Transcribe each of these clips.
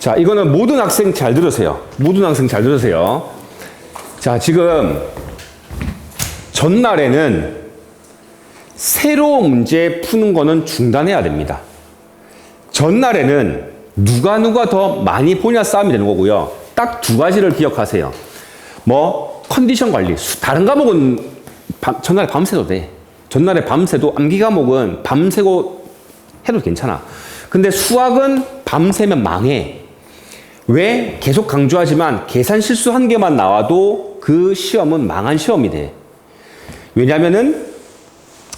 자, 이거는 모든 학생 잘 들으세요. 모든 학생 잘 들으세요. 자, 지금 전날에는 새로 문제 푸는 거는 중단해야 됩니다. 전날에는 누가 더 많이 보냐 싸움이 되는 거고요. 딱 두 가지를 기억하세요. 뭐 컨디션 관리. 다른 과목은 전날에 밤새도 돼. 전날에 밤새도 암기 과목은 밤새고 해도 괜찮아. 근데 수학은 밤새면 망해. 왜? 계속 강조하지만 계산 실수 한 개만 나와도 그 시험은 망한 시험이 돼. 왜냐면은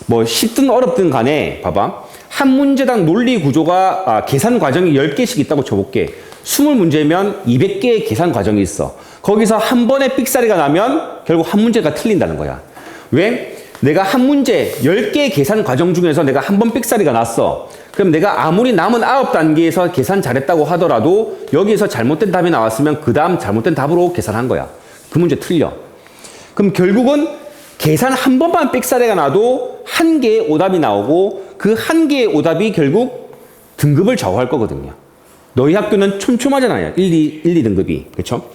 뭐 쉽든 어렵든 간에 봐봐. 한 문제당 논리 구조가 계산 과정이 10개씩 있다고 쳐볼게. 20문제면 200개의 계산 과정이 있어. 거기서 한 번에 삑사리가 나면 결국 한 문제가 틀린다는 거야. 왜? 내가 한 문제 10개의 계산 과정 중에서 내가 한 번 삑사리가 났어. 그럼 내가 아무리 남은 9단계에서 계산 잘했다고 하더라도 여기에서 잘못된 답이 나왔으면 그 다음 잘못된 답으로 계산한 거야. 그 문제 틀려. 그럼 결국은 계산 한 번만 삑사리가 나도 한 개의 오답이 나오고 그 한 개의 오답이 결국 등급을 좌우할 거거든요. 너희 학교는 촘촘하잖아요. 1, 2등급이. 그렇죠?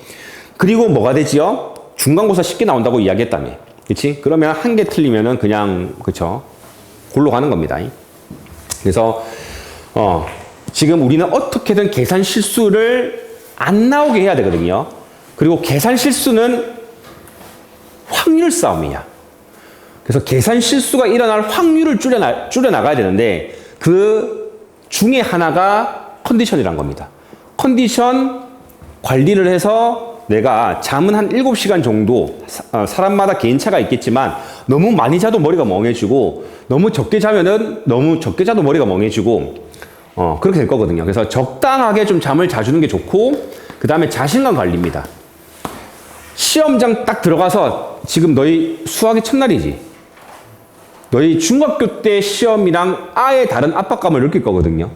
그리고 뭐가 되지요? 중간고사 쉽게 나온다고 이야기했다며. 그렇지? 그러면 한 개 틀리면은 그냥 그렇죠? 골로 가는 겁니다. 그래서 지금 우리는 어떻게든 계산 실수를 안 나오게 해야 되거든요. 그리고 계산 실수는 확률 싸움이야. 그래서 계산 실수가 일어날 확률을 줄여나가야 되는데 그 중에 하나가 컨디션이란 겁니다. 컨디션 관리를 해서 내가 잠은 한 7시간 정도, 사람마다 개인차가 있겠지만 너무 많이 자도 머리가 멍해지고 너무 적게 자면은 너무 적게 자도 머리가 멍해지고 그렇게 될 거거든요. 그래서 적당하게 좀 잠을 자주는 게 좋고 그 다음에 자신감 관리입니다. 시험장 딱 들어가서 지금 너희 수학이 첫날이지. 너희 중학교 때 시험이랑 아예 다른 압박감을 느낄 거거든요.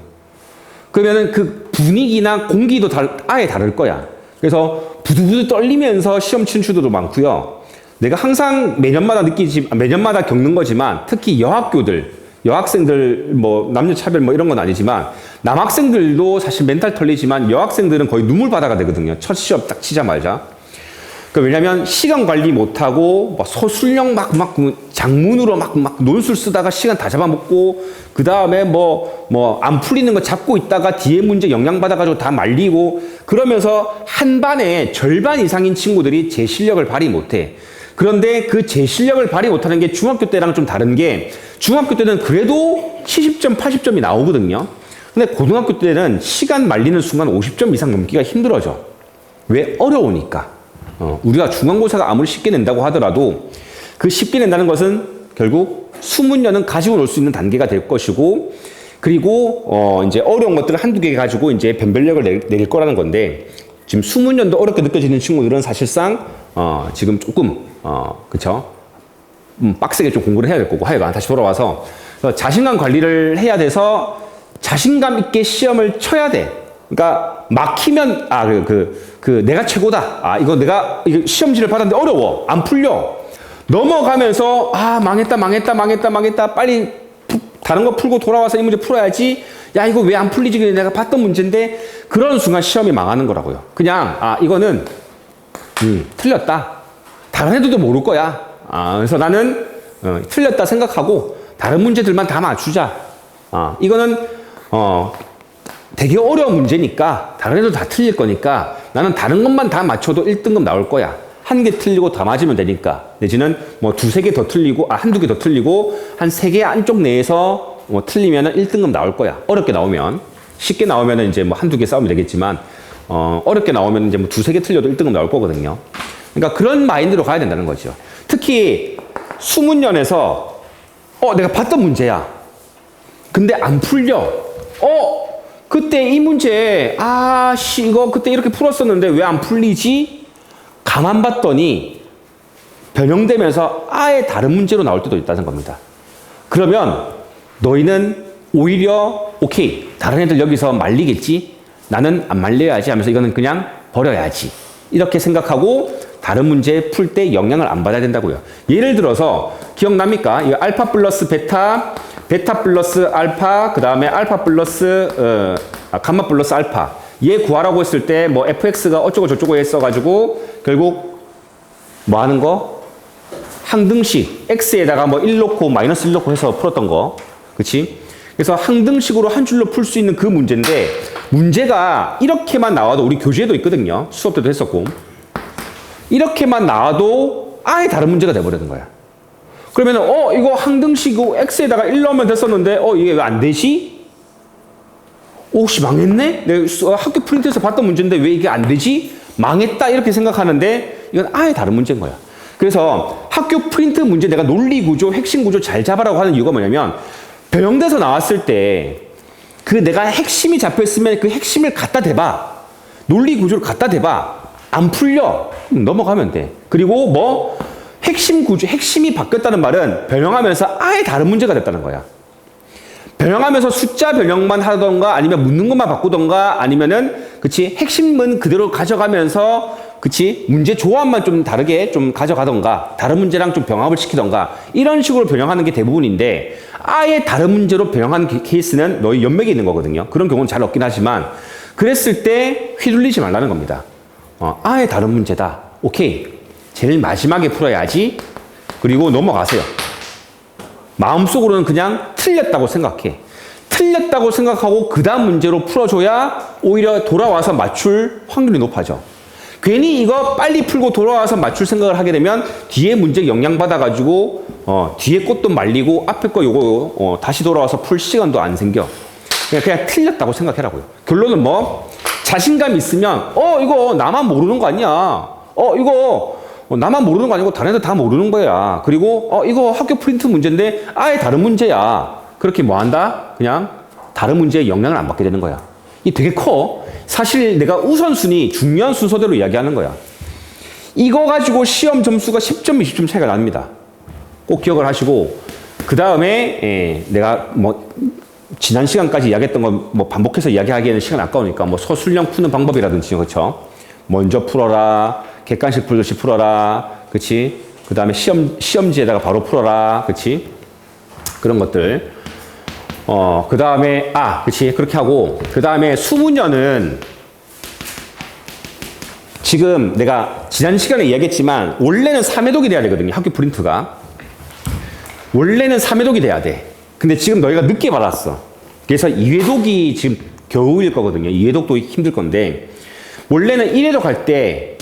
그러면은 그 분위기나 공기도 아예 다를 거야. 그래서 부들부들 떨리면서 시험 친추들도 많고요. 내가 항상 매년마다 겪는 거지만 특히 여학생들 뭐 남녀 차별 뭐 이런 건 아니지만 남학생들도 사실 멘탈 털리지만 여학생들은 거의 눈물 바다가 되거든요. 첫 시험 딱 치자마자. 왜냐면 시간 관리 못하고 서술형 장문으로 논술 쓰다가 시간 다 잡아먹고 그 다음에 안 풀리는 거 잡고 있다가 뒤에 문제 영향받아가지고 다 말리고 그러면서 한 반에 절반 이상인 친구들이 제 실력을 발휘 못해. 그런데 그 제 실력을 발휘 못하는 게 중학교 때랑 좀 다른 게 중학교 때는 그래도 70점, 80점이 나오거든요. 근데 고등학교 때는 시간 말리는 순간 50점 이상 넘기가 힘들어져. 왜? 어려우니까. 우리가 중간고사가 아무리 쉽게 낸다고 하더라도 그 쉽게 낸다는 것은 결국 수문연은 가지고 놀 수 있는 단계가 될 것이고 그리고 이제 어려운 것들을 한두 개 가지고 이제 변별력을 내릴 거라는 건데 지금 수문연도 어렵게 느껴지는 친구들은 사실상 지금 조금 그쵸? 빡세게 좀 공부를 해야 될 거고 하여간 다시 돌아와서 자신감 관리를 해야 돼서 자신감 있게 시험을 쳐야 돼. 그러니까 막히면 내가 최고다. 이거 내가 시험지를 받았는데 어려워. 안 풀려. 넘어가면서 망했다. 빨리 다른 거 풀고 돌아와서 이 문제 풀어야지. 야, 이거 왜 안 풀리지? 내가 봤던 문제인데 그런 순간 시험이 망하는 거라고요. 그냥 이거는 틀렸다. 다른 애들도 모를 거야. 그래서 나는 틀렸다 생각하고 다른 문제들만 다 맞추자. 이거는 되게 어려운 문제니까 다른 애들 다 틀릴 거니까 나는 다른 것만 다 맞춰도 1등급 나올 거야. 한 개 틀리고 다 맞으면 되니까. 내지는 뭐 두세 개 더 틀리고 한두 개 더 틀리고 한 세 개 안쪽 내에서 틀리면은 1등급 나올 거야. 어렵게 나오면. 쉽게 나오면은 이제 뭐 한두 개 싸우면 되겠지만 어렵게 나오면 이제 뭐 두세 개 틀려도 1등급 나올 거거든요. 그러니까 그런 마인드로 가야 된다는 거죠. 특히 수문연에서 내가 봤던 문제야. 근데 안 풀려. 그때 이 문제, 이거 그때 이렇게 풀었었는데 왜 안 풀리지? 가만 봤더니 변형되면서 아예 다른 문제로 나올 때도 있다는 겁니다. 그러면 너희는 오히려 오케이, 다른 애들 여기서 말리겠지? 나는 안 말려야지 하면서 이거는 그냥 버려야지. 이렇게 생각하고 다른 문제 풀 때 영향을 안 받아야 된다고요. 예를 들어서 기억납니까? 이거 알파 플러스 베타, 베타 플러스 알파, 그 다음에 알파 플러스 감마 플러스 알파. 얘 구하라고 했을 때 뭐 fx가 어쩌고 저쩌고 했어가지고 결국 뭐 하는 거? 항등식 x에다가 뭐 1 넣고 마이너스 1 넣고 해서 풀었던 거. 그치? 그래서 항등식으로 한 줄로 풀 수 있는 그 문제인데 문제가 이렇게만 나와도 우리 교재에도 있거든요. 수업 때도 했었고. 이렇게만 나와도 아예 다른 문제가 돼버리는 거야. 그러면 이거 항등식이고 x에다가 1 넣으면 됐었는데 이게 왜 안 되지? 혹시 망했네? 내가 학교 프린트에서 봤던 문제인데 왜 이게 안 되지? 망했다 이렇게 생각하는데 이건 아예 다른 문제인 거야. 그래서 학교 프린트 문제 내가 논리 구조, 핵심 구조 잘 잡아라고 하는 이유가 뭐냐면 변형돼서 나왔을 때 그 내가 핵심이 잡혀있으면 그 핵심을 갖다 대봐. 논리 구조를 갖다 대봐. 안 풀려. 넘어가면 돼. 그리고 뭐 핵심 구조, 핵심이 바뀌었다는 말은 변형하면서 아예 다른 문제가 됐다는 거야. 변형하면서 숫자 변형만 하던가 아니면 묻는 것만 바꾸던가 아니면은 그치 핵심은 그대로 가져가면서 그치 문제 조합만 좀 다르게 좀 가져가던가 다른 문제랑 좀 병합을 시키던가 이런 식으로 변형하는 게 대부분인데 아예 다른 문제로 변형하는 케이스는 너희 연맥에 있는 거거든요. 그런 경우는 잘 없긴 하지만 그랬을 때 휘둘리지 말라는 겁니다. 아예 다른 문제다. 오케이. 제일 마지막에 풀어야지. 그리고 넘어가세요. 마음속으로는 그냥 틀렸다고 생각해. 틀렸다고 생각하고 그 다음 문제로 풀어줘야 오히려 돌아와서 맞출 확률이 높아져. 괜히 이거 빨리 풀고 돌아와서 맞출 생각을 하게 되면 뒤에 문제 영향받아가지고 뒤에 꽃도 말리고 앞에 거 요거 다시 돌아와서 풀 시간도 안 생겨. 그냥 틀렸다고 생각해라고요. 결론은 뭐? 자신감 있으면 이거 나만 모르는 거 아니야. 이거 나만 모르는 거 아니고 다른 애들 다 모르는 거야. 그리고 이거 학교 프린트 문제인데 아예 다른 문제야. 그렇게 뭐 한다? 그냥 다른 문제에 영향을 안 받게 되는 거야. 이게 되게 커. 사실 내가 우선순위 중요한 순서대로 이야기하는 거야. 이거 가지고 시험 점수가 10점, 20점 차이가 납니다. 꼭 기억을 하시고 그 다음에 내가 뭐 지난 시간까지 이야기했던 거 뭐 반복해서 이야기하기에는 시간 아까우니까 뭐 서술형 푸는 방법이라든지 그렇죠. 먼저 풀어라. 객관식 풀듯이 풀어라. 그치? 그 다음에 시험지에다가 바로 풀어라. 그치? 그런 것들. 그 다음에, 그치. 그렇게 하고, 그 다음에 수문연은 지금 내가 지난 시간에 이야기했지만, 원래는 3회독이 돼야 되거든요. 학교 프린트가. 원래는 3회독이 돼야 돼. 근데 지금 너희가 늦게 받았어. 그래서 2회독이 지금 겨우일 거거든요. 2회독도 힘들 건데, 원래는 1회독 할 때,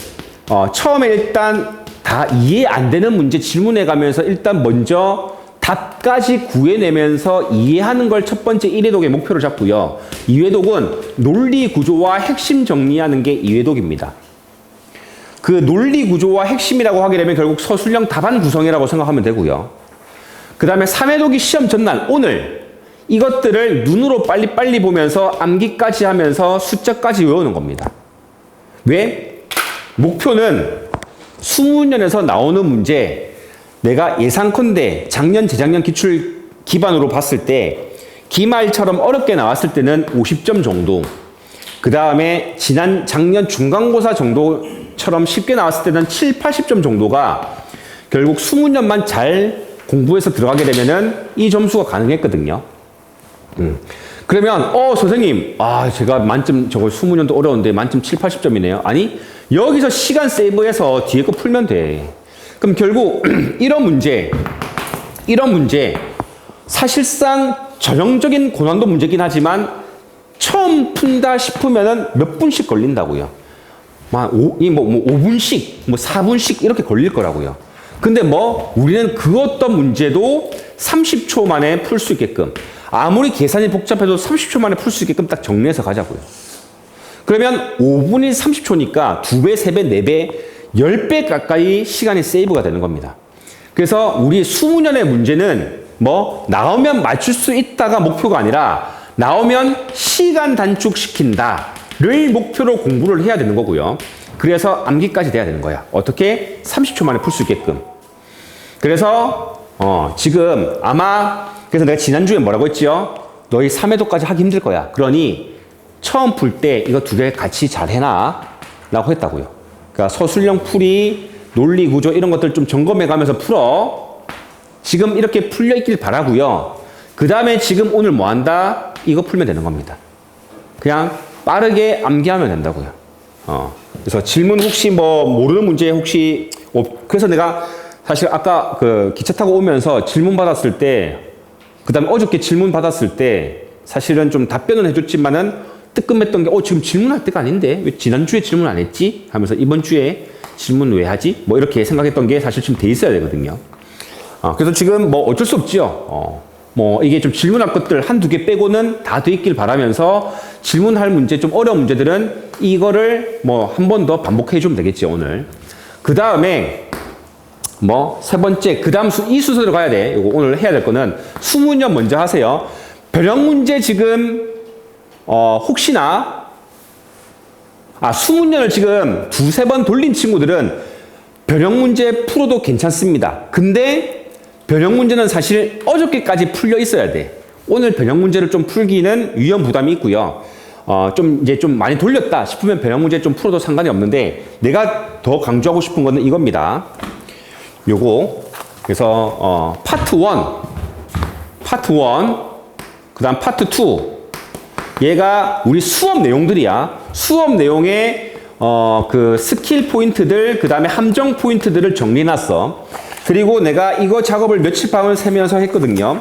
처음에 일단 다 이해 안 되는 문제 질문해 가면서 일단 먼저 답까지 구해내면서 이해하는 걸 첫 번째 1회독의 목표로 잡고요. 2회독은 논리 구조와 핵심 정리하는 게 2회독입니다. 그 논리 구조와 핵심이라고 하게 되면 결국 서술형 답안 구성이라고 생각하면 되고요. 그 다음에 3회독이 시험 전날, 오늘 이것들을 눈으로 빨리빨리 보면서 암기까지 하면서 숫자까지 외우는 겁니다. 왜? 목표는 수문연에서 나오는 문제 내가 예상컨대 작년, 재작년 기출 기반으로 봤을 때 기말처럼 어렵게 나왔을 때는 50점 정도 그 다음에 작년 중간고사 정도처럼 쉽게 나왔을 때는 7, 80점 정도가 결국 수문연만 잘 공부해서 들어가게 되면은 이 점수가 가능했거든요. 그러면 선생님 제가 만점 저거 수문연도 어려운데 만점 7, 80점이네요. 아니 여기서 시간 세이브해서 뒤에 거 풀면 돼. 그럼 결국 이런 문제 사실상 전형적인 고난도 문제긴 하지만 처음 푼다 싶으면은 몇 분씩 걸린다고요. 뭐 5분씩, 뭐 4분씩 이렇게 걸릴 거라고요. 근데 뭐 우리는 그 어떤 문제도 30초 만에 풀 수 있게끔 아무리 계산이 복잡해도 30초 만에 풀 수 있게끔 딱 정리해서 가자고요. 그러면 5분이 30초니까 2배, 3배, 4배, 10배 가까이 시간이 세이브가 되는 겁니다. 그래서 우리 수문연의 문제는 뭐 나오면 맞출 수 있다가 목표가 아니라 나오면 시간 단축시킨다를 목표로 공부를 해야 되는 거고요. 그래서 암기까지 돼야 되는 거야. 어떻게? 30초 만에 풀 수 있게끔. 그래서 지금 아마 그래서 내가 지난주에 뭐라고 했지요? 너희 3회독까지 하기 힘들 거야. 그러니 처음 풀 때 이거 두 개 같이 잘 해놔 라고 했다고요. 그러니까 서술형 풀이, 논리 구조 이런 것들 좀 점검해 가면서 풀어. 지금 이렇게 풀려 있길 바라고요. 그 다음에 지금 오늘 뭐 한다? 이거 풀면 되는 겁니다. 그냥 빠르게 암기하면 된다고요. 그래서 질문 혹시 뭐 모르는 문제 혹시 그래서 내가 사실 아까 그 기차 타고 오면서 질문 받았을 때 그다음에 어저께 질문 받았을 때 사실은 좀 답변은 해줬지만은 뜨끔했던 게 지금 질문할 때가 아닌데 왜 지난주에 질문 안 했지? 하면서 이번 주에 질문 왜 하지? 뭐 이렇게 생각했던 게 사실 지금 돼 있어야 되거든요. 그래서 지금 뭐 어쩔 수 없지요. 뭐 이게 좀 질문할 것들 한두 개 빼고는 다 돼 있길 바라면서 질문할 문제 좀 어려운 문제들은 이거를 뭐 한 번 더 반복해 주면 되겠죠 오늘. 그 다음에 뭐 세 번째 그 다음 이 순서대로 가야 돼. 이거 오늘 해야 될 거는 수문연 먼저 하세요. 변형 문제 지금 혹시나 수문연을 지금 두세 번 돌린 친구들은 변형 문제 풀어도 괜찮습니다. 근데 변형 문제는 사실 어저께까지 풀려 있어야 돼. 오늘 변형 문제를 좀 풀기는 위험 부담이 있고요. 이제 좀 많이 돌렸다 싶으면 변형 문제 좀 풀어도 상관이 없는데 내가 더 강조하고 싶은 거는 이겁니다. 요거. 그래서 파트 1, 그 다음 파트 2. 얘가 우리 수업 내용들이야. 수업 내용에 그 스킬 포인트들, 그 다음에 함정 포인트들을 정리해놨어. 그리고 내가 이거 작업을 며칠 밤을 새면서 했거든요.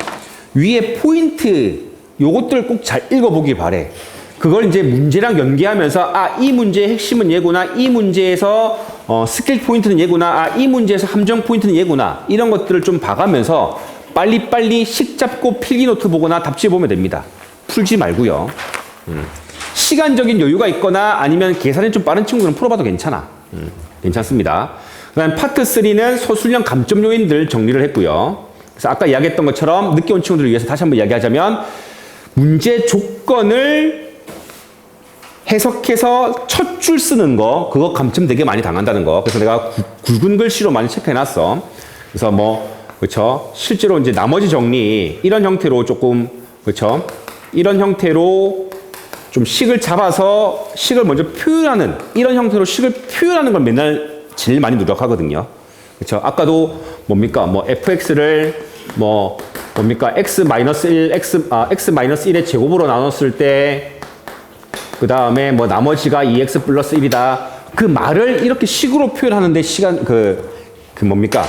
위에 포인트, 요것들 꼭 잘 읽어보길 바래. 그걸 이제 문제랑 연계하면서, 이 문제의 핵심은 얘구나. 이 문제에서 스킬 포인트는 얘구나. 이 문제에서 함정 포인트는 얘구나. 이런 것들을 좀 봐가면서 빨리빨리 식 잡고 필기노트 보거나 답지 보면 됩니다. 풀지 말고요. 시간적인 여유가 있거나 아니면 계산이 좀 빠른 친구들은 풀어봐도 괜찮아. 괜찮습니다. 그 다음 파트 3는 소수령 감점 요인들 정리를 했고요. 그래서 아까 이야기했던 것처럼 늦게 온 친구들을 위해서 다시 한번 이야기하자면 문제 조건을 해석해서 첫 줄 쓰는 거 그거 감점 되게 많이 당한다는 거. 그래서 내가 굵은 글씨로 많이 체크해놨어. 그래서 뭐 그렇죠. 실제로 이제 나머지 정리 이런 형태로 조금 그렇죠. 이런 형태로 좀 식을 잡아서 식을 먼저 표현하는 이런 형태로 식을 표현하는 걸 맨날 제일 많이 노력하거든요. 그렇죠. 아까도 뭡니까? 뭐 fx를 뭡니까? x-1 x-1의 제곱으로 나눴을 때 그 다음에 뭐 나머지가 2x 플러스 1이다. 그 말을 이렇게 식으로 표현하는데 시간 뭡니까?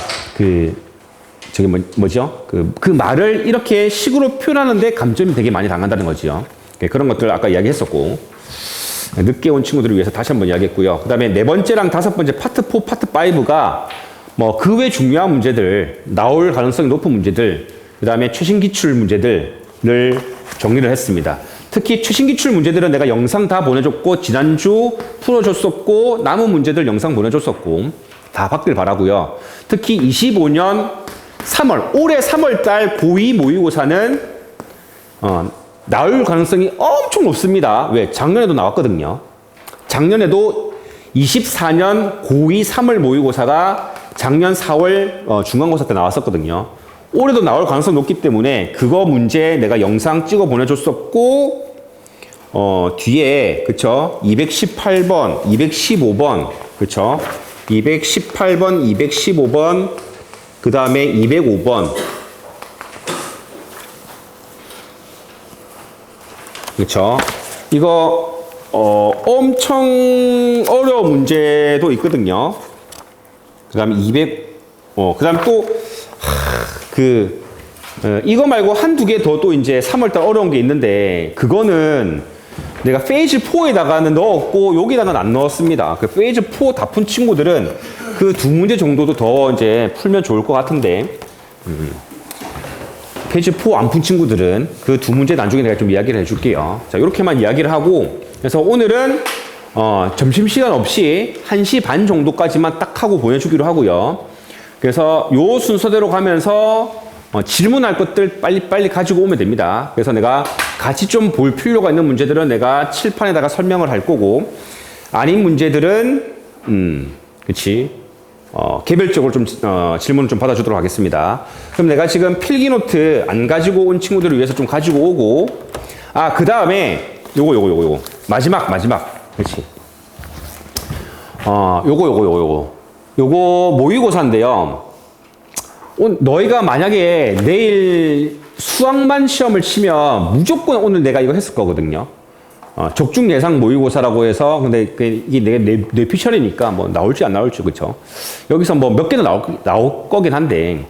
저기 뭐죠? 그 말을 이렇게 식으로 표현하는데 감점이 되게 많이 당한다는 거지요. 그런 것들 아까 이야기했었고 늦게 온 친구들을 위해서 다시 한번 이야기했고요. 그 다음에 네 번째랑 다섯 번째 파트 4, 파트 5가 뭐 그 외 중요한 문제들, 나올 가능성이 높은 문제들, 그 다음에 최신 기출 문제들을 정리를 했습니다. 특히 최신 기출 문제들은 내가 영상 다 보내줬고 지난주 풀어줬었고 남은 문제들 영상 보내줬었고 다 받길 바라고요. 특히 25년 3월, 올해 3월달 고2 모의고사는 나올 가능성이 엄청 높습니다. 왜? 작년에도 나왔거든요. 작년에도 24년 고2 3월 모의고사가 작년 4월 중간고사 때 나왔었거든요. 올해도 나올 가능성이 높기 때문에 그거 문제 내가 영상 찍어 보내줬었고 뒤에 그쵸 218번, 215번 그쵸 218번, 215번 그 다음에 205번 그쵸 이거 엄청 어려운 문제도 있거든요. 그 다음에 그 다음에 또 이거 말고 한두 개 더 또 이제 3월달 어려운 게 있는데 그거는 내가 페이지 4에다가는 넣었고 여기다가는 안 넣었습니다. 그 페이지 4 다 푼 친구들은 그 두 문제 정도도 더 이제 풀면 좋을 것 같은데 페이지 4 안 푼 친구들은 그 두 문제 나중에 내가 좀 이야기를 해줄게요. 자, 이렇게만 이야기를 하고 그래서 오늘은 점심시간 없이 1시 반 정도까지만 딱 하고 보내주기로 하고요. 그래서 요 순서대로 가면서 질문할 것들 빨리빨리 가지고 오면 됩니다. 그래서 내가 같이 좀 볼 필요가 있는 문제들은 내가 칠판에다가 설명을 할 거고 아닌 문제들은 그치 개별적으로 좀 질문을 좀 받아주도록 하겠습니다. 그럼 내가 지금 필기노트 안 가지고 온 친구들을 위해서 좀 가지고 오고 그 다음에 요거 마지막 그치 요거 모의고사인데요. 너희가 만약에 내일 수학만 시험을 치면 무조건 오늘 내가 이거 했을 거거든요. 적중 예상 모의고사라고 해서, 근데 이게 내 뇌피셜이니까 뭐 나올지 안 나올지, 그쵸? 여기서 뭐 몇 개는 나올 거긴 한데,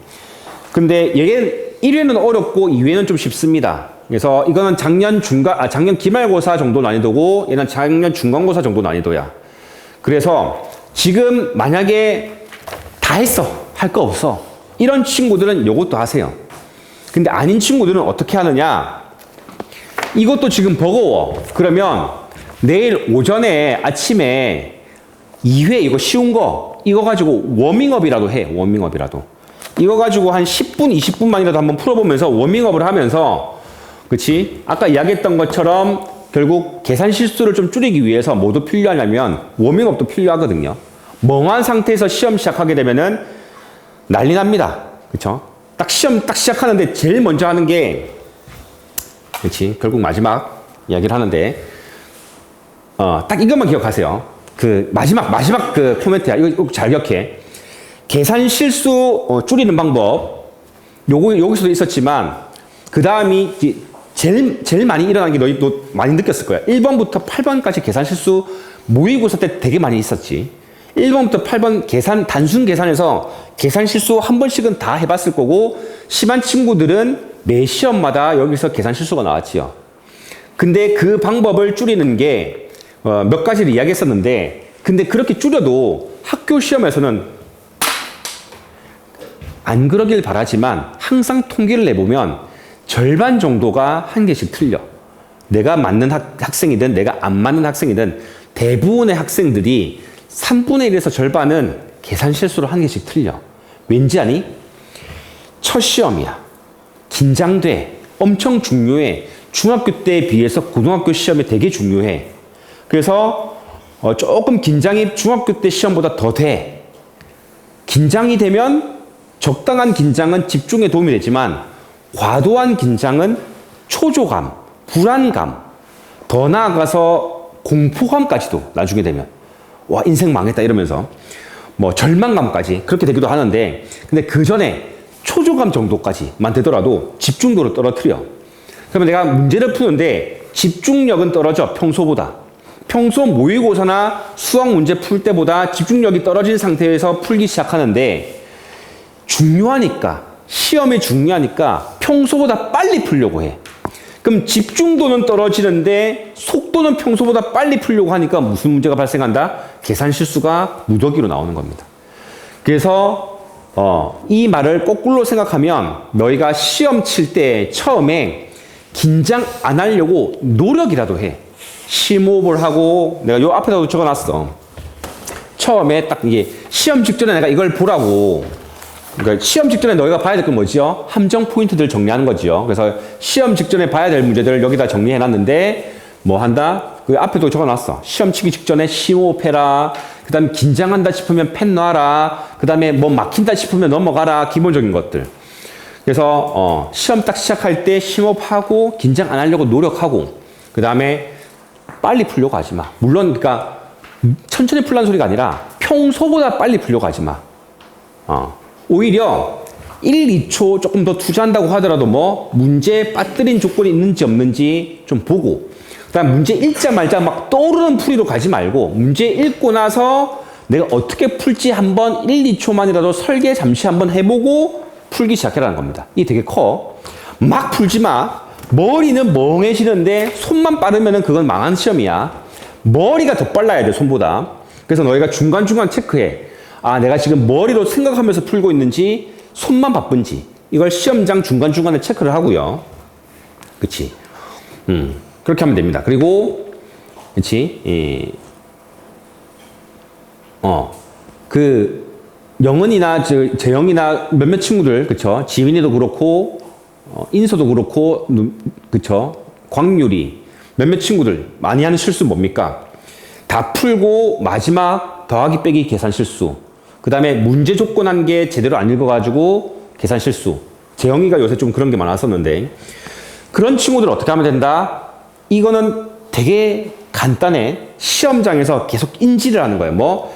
근데 얘는 1회는 어렵고 2회는 좀 쉽습니다. 그래서 이거는 작년 기말고사 정도 난이도고, 얘는 작년 중간고사 정도 난이도야. 그래서 지금 만약에 다 했어. 할 거 없어. 이런 친구들은 요것도 하세요. 근데 아닌 친구들은 어떻게 하느냐? 이것도 지금 버거워. 그러면 내일 오전에 아침에 2회 이거 쉬운 거 이거 가지고 워밍업이라도 해. 워밍업이라도. 이거 가지고 한 10분, 20분만이라도 한번 풀어보면서 워밍업을 하면서, 그치? 아까 이야기했던 것처럼 결국 계산 실수를 좀 줄이기 위해서 뭐도 필요하냐면 워밍업도 필요하거든요. 멍한 상태에서 시험 시작하게 되면은 난리 납니다. 그쵸? 딱 시험 딱 시작하는데 제일 먼저 하는 게, 그치? 결국 마지막 이야기를 하는데, 딱 이것만 기억하세요. 그 마지막 그 코멘트야. 이거 잘 기억해. 계산 실수 줄이는 방법. 여기서도 있었지만, 그 다음이 제일 많이 일어나는 게 너 많이 느꼈을 거야. 1번부터 8번까지 계산 실수 모의고사 때 되게 많이 있었지. 1번부터 8번 단순 계산에서 계산 실수 한 번씩은 다 해봤을 거고, 심한 친구들은 매 시험마다 여기서 계산 실수가 나왔지요. 근데 그 방법을 줄이는 게 몇 가지를 이야기했었는데, 근데 그렇게 줄여도 학교 시험에서는 안 그러길 바라지만 항상 통계를 내보면 절반 정도가 한 개씩 틀려. 내가 맞는 학생이든 내가 안 맞는 학생이든 대부분의 학생들이 3분의 1에서 절반은 계산 실수로 한 개씩 틀려. 왠지 아니? 첫 시험이야. 긴장돼. 엄청 중요해. 중학교 때에 비해서 고등학교 시험이 되게 중요해. 그래서 조금 긴장이 중학교 때 시험보다 더 돼. 긴장이 되면 적당한 긴장은 집중에 도움이 되지만 과도한 긴장은 초조감, 불안감, 더 나아가서 공포감까지도 나중에 되면 와 인생 망했다 이러면서 뭐 절망감까지 그렇게 되기도 하는데, 근데 그 전에 초조감 정도까지만 되더라도 집중도를 떨어뜨려. 그러면 내가 문제를 푸는데 집중력은 떨어져. 평소보다. 평소 모의고사나 수학 문제 풀 때보다 집중력이 떨어진 상태에서 풀기 시작하는데, 중요하니까, 시험이 중요하니까 평소보다 빨리 풀려고 해. 그럼 집중도는 떨어지는데 속도는 평소보다 빨리 풀려고 하니까 무슨 문제가 발생한다? 계산 실수가 무더기로 나오는 겁니다. 그래서 이 말을 거꾸로 생각하면 너희가 시험 칠 때 처음에 긴장 안 하려고 노력이라도 해. 심호흡을 하고, 내가 요 앞에다도 적어놨어. 처음에 딱 이게 시험 직전에 내가 이걸 보라고. 그러니까 시험 직전에 너희가 봐야 될 건 뭐지요? 함정 포인트들 정리하는 거지요. 그래서 시험 직전에 봐야 될 문제들을 여기다 정리해놨는데 뭐 한다? 그 앞에도 적어놨어. 시험 치기 직전에 심호흡해라. 그 다음에 긴장한다 싶으면 펜 놔라. 그 다음에 뭐 막힌다 싶으면 넘어가라. 기본적인 것들. 그래서 시험 딱 시작할 때 심호흡하고 긴장 안 하려고 노력하고, 그 다음에 빨리 풀려고 하지 마. 물론 그러니까 천천히 풀라는 소리가 아니라 평소보다 빨리 풀려고 하지 마. 오히려 1, 2초 조금 더 투자한다고 하더라도 뭐 문제에 빠뜨린 조건이 있는지 없는지 좀 보고, 그 다음 문제 읽자마자 막 떠오르는 풀이로 가지 말고 문제 읽고 나서 내가 어떻게 풀지 한번 1, 2초만이라도 설계 잠시 한번 해보고 풀기 시작해라는 겁니다. 이게 되게 커. 막 풀지 마. 머리는 멍해지는데 손만 빠르면은 그건 망한 시험이야. 머리가 더 빨라야 돼, 손보다. 그래서 너희가 중간중간 체크해. 아, 내가 지금 머리로 생각하면서 풀고 있는지 손만 바쁜지 이걸 시험장 중간중간에 체크를 하고요. 그치? 그렇게 하면 됩니다. 그리고 그치? 그 영은이나 재영이나 몇몇 친구들, 그쵸? 지민이도 그렇고 인서도 그렇고, 그쵸? 광률이 몇몇 친구들 많이 하는 실수 뭡니까? 다 풀고 마지막 더하기 빼기 계산 실수. 그 다음에 문제 조건 한 개 제대로 안 읽어가지고 계산 실수. 재영이가 요새 좀 그런 게 많았었는데, 그런 친구들 어떻게 하면 된다? 이거는 되게 간단해. 시험장에서 계속 인지를 하는 거예요. 뭐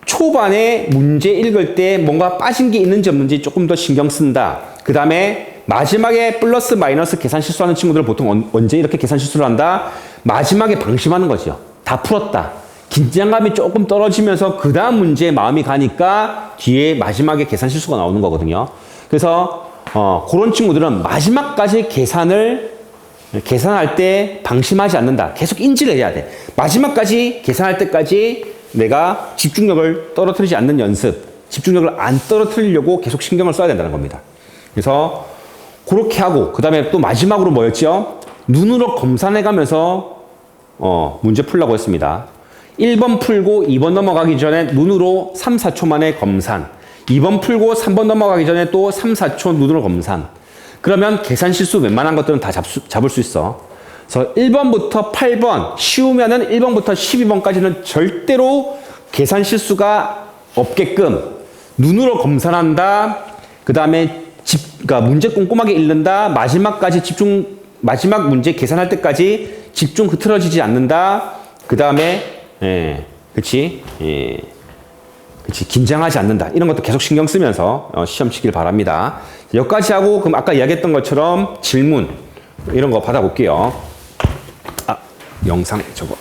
초반에 문제 읽을 때 뭔가 빠진 게 있는지 없는지 조금 더 신경 쓴다. 그 다음에 마지막에 플러스 마이너스 계산 실수하는 친구들은 보통 언제 이렇게 계산 실수를 한다? 마지막에 방심하는 거죠. 다 풀었다. 긴장감이 조금 떨어지면서 그 다음 문제에 마음이 가니까 뒤에 마지막에 계산 실수가 나오는 거거든요. 그래서 그런 친구들은 마지막까지 계산할 때 방심하지 않는다. 계속 인지를 해야 돼. 마지막까지 계산할 때까지 내가 집중력을 떨어뜨리지 않는 연습, 집중력을 안 떨어뜨리려고 계속 신경을 써야 된다는 겁니다. 그래서 그렇게 하고 그 다음에 또 마지막으로 뭐였죠? 눈으로 검산해가면서 문제 풀라고 했습니다. 1번 풀고 2번 넘어가기 전에 눈으로 3, 4초 만에 검산. 2번 풀고 3번 넘어가기 전에 또 3, 4초 눈으로 검산. 그러면 계산 실수 웬만한 것들은 다 잡을 수 있어. 그래서 1번부터 8번, 쉬우면은 1번부터 12번까지는 절대로 계산 실수가 없게끔 눈으로 검산한다. 그 다음에 그러니까 문제 꼼꼼하게 읽는다. 마지막 문제 계산할 때까지 집중 흐트러지지 않는다. 그 다음에 그치, 긴장하지 않는다. 이런 것도 계속 신경 쓰면서 시험 치길 바랍니다. 여기까지 하고 그럼 아까 이야기했던 것처럼 질문 이런 거 받아볼게요. 영상 저거.